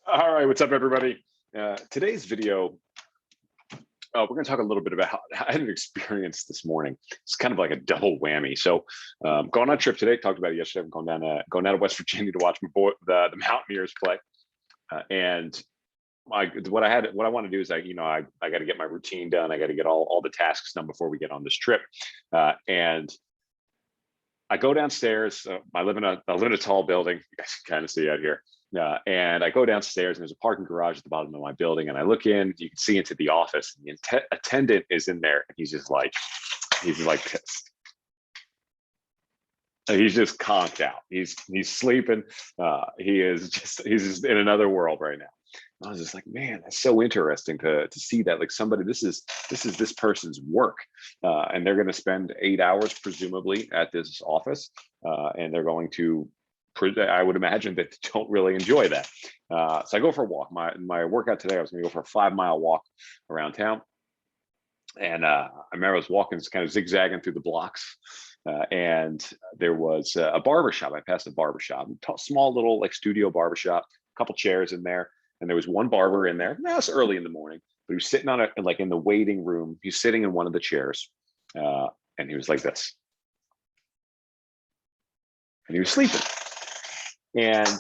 All right, what's up, everybody? Today's video, we're going to talk a little bit about how I had an experience this morning. It's kind of like a double whammy. So, going on a trip today. Talked about it yesterday. I'm going down to West Virginia to watch the Mountaineers play. And what I want to do is I got to get my routine done. I got to get all the tasks done before we get on this trip. And I go downstairs. I live in a tall building. You guys can kind of see out here. And I go downstairs, and there's a parking garage at the bottom of my building. And I look in. You can see into the office. And the attendant is in there, and he's just pissed. He's just conked out. He's sleeping. He's just in another world right now. I was just like, man, that's so interesting to see that, like, somebody, this is this person's work, and they're going to spend 8 hours presumably at this office, and they're going to, I would imagine, that they don't really enjoy that. So I go for a walk. My workout today, I was going to go for a 5-mile walk around town, and I remember I was walking, kind of zigzagging through the blocks. And there was a barbershop. I passed a barbershop, small little like studio barbershop, a couple chairs in there. And there was one barber in there. Now it's early in the morning, but he was sitting on like in the waiting room. He's sitting in one of the chairs, and he was like this, and he was sleeping. And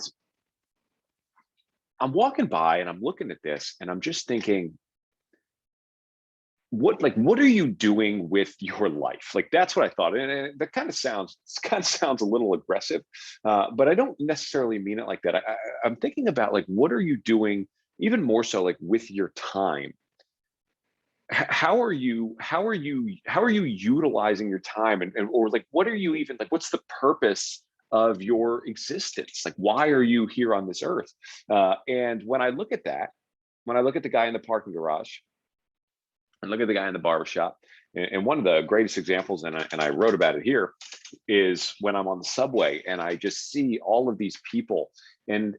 I'm walking by, and I'm looking at this, and I'm just thinking, what are you doing with your life? Like, that's what I thought. And that kind of sounds a little aggressive, but I don't necessarily mean it like that. I'm thinking about, like, what are you doing, even more so, like, with your time? How are you utilizing your time, and or like, what are you even, like, what's the purpose of your existence? Like, why are you here on this earth? And when I look at the guy in the parking garage, and look at the guy in the barbershop. And one of the greatest examples, and I wrote about it here, is when I'm on the subway and I just see all of these people, and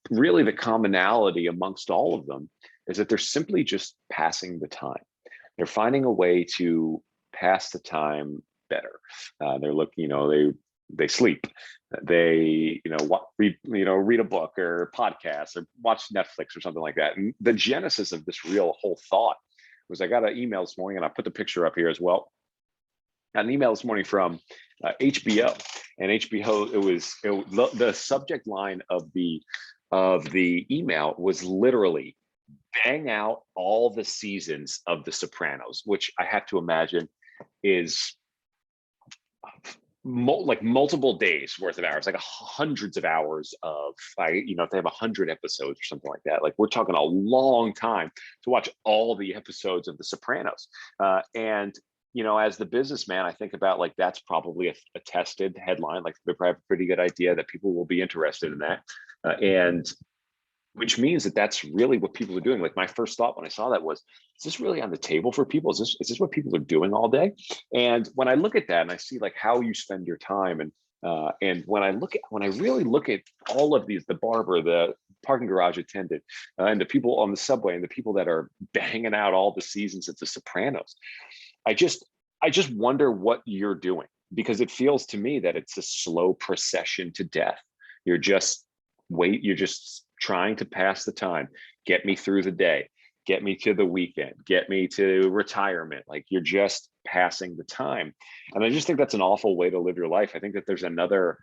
really the commonality amongst all of them is that they're simply just passing the time. They're finding a way to pass the time better. They're looking, they sleep, they read a book or podcast or watch Netflix or something like that. And the genesis of this whole thought was, I got an email this morning, and I put the picture up here as well. Got an email this morning from HBO, and HBO, the subject line of the email was literally, bang out all the seasons of The Sopranos, which I have to imagine is multiple days worth of hours, like hundreds of hours of, if they have 100 episodes or something like that, like, we're talking a long time to watch all the episodes of The Sopranos. And as the businessman, I think about, like, that's probably a tested headline. Like, they probably have a pretty good idea that people will be interested in that, and which means that that's really what people are doing. Like, my first thought when I saw that was, is this really on the table for people? Is this what people are doing all day? And when I look at that and I see, like, how you spend your time, and when I really look at all of these, the barber, the parking garage attendant, and the people on the subway, and the people that are banging out all the seasons of The Sopranos, I just wonder what you're doing, because it feels to me that it's a slow procession to death. You're just trying to pass the time, get me through the day, get me to the weekend, get me to retirement. Like, you're just passing the time. And I just think that's an awful way to live your life. I think that there's another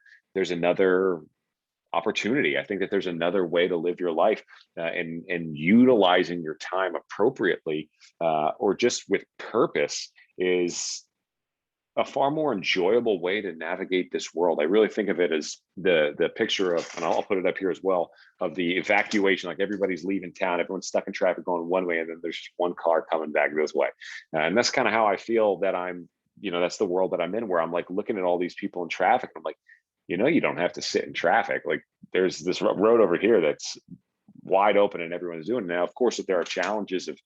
opportunity. I think that there's another way to live your life, and utilizing your time appropriately, or just with purpose, is a far more enjoyable way to navigate this world. I really think of it as the picture of, and I'll put it up here as well, of the evacuation. Like, everybody's leaving town, everyone's stuck in traffic going one way, and then there's just one car coming back this way. And that's kind of how I feel that that's the world that I'm in, where I'm, like, looking at all these people in traffic. I'm like, you don't have to sit in traffic. Like, there's this road over here that's wide open and everyone's doing it. Now, of course, if there are challenges of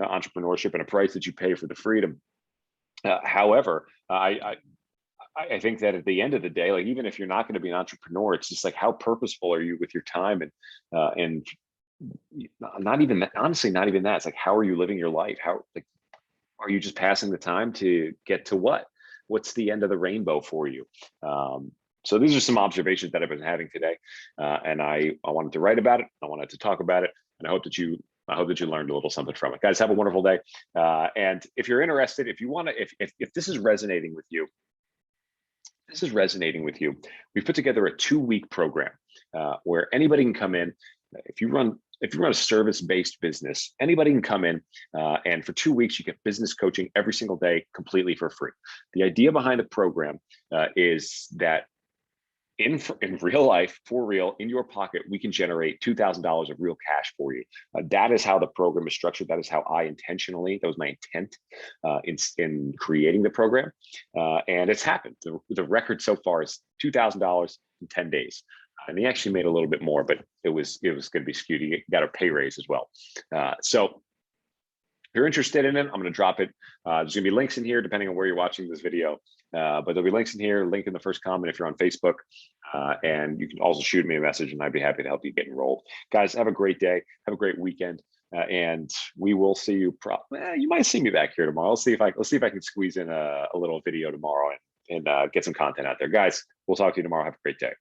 entrepreneurship and a price that you pay for the freedom. However, I think that at the end of the day, like, even if you're not going to be an entrepreneur, it's just like, how purposeful are you with your time? And not even that, honestly, not even that. It's like, how are you living your life? How, like, are you just passing the time to get to what's the end of the rainbow for you? So these are some observations that I've been having today, and I wanted to write about it. I wanted to talk about it, and I hope that you learned a little something from it. Guys, have a wonderful day. And if you're interested, if you want to, if this is resonating with you, we've put together a 2-week program where anybody can come in. If you run a service-based business, anybody can come in, and for 2 weeks you get business coaching every single day, completely for free. The idea behind the program is that in real life, for real, in your pocket, we can generate $2,000 of real cash for you. That is how the program is structured. That is how that was my intent in creating the program. And it's happened. The record so far is $2,000 in 10 days. And he actually made a little bit more, but it was going to be skewed. He got a pay raise as well. So if you're interested in it, I'm going to drop it. There's going to be links in here, depending on where you're watching this video. But there'll be links in here, link in the first comment if you're on Facebook. And you can also shoot me a message and I'd be happy to help you get enrolled. Guys, have a great day. Have a great weekend. And we will see you. You might see me back here tomorrow. Let's see if I can squeeze in a little video tomorrow and get some content out there. Guys, we'll talk to you tomorrow. Have a great day.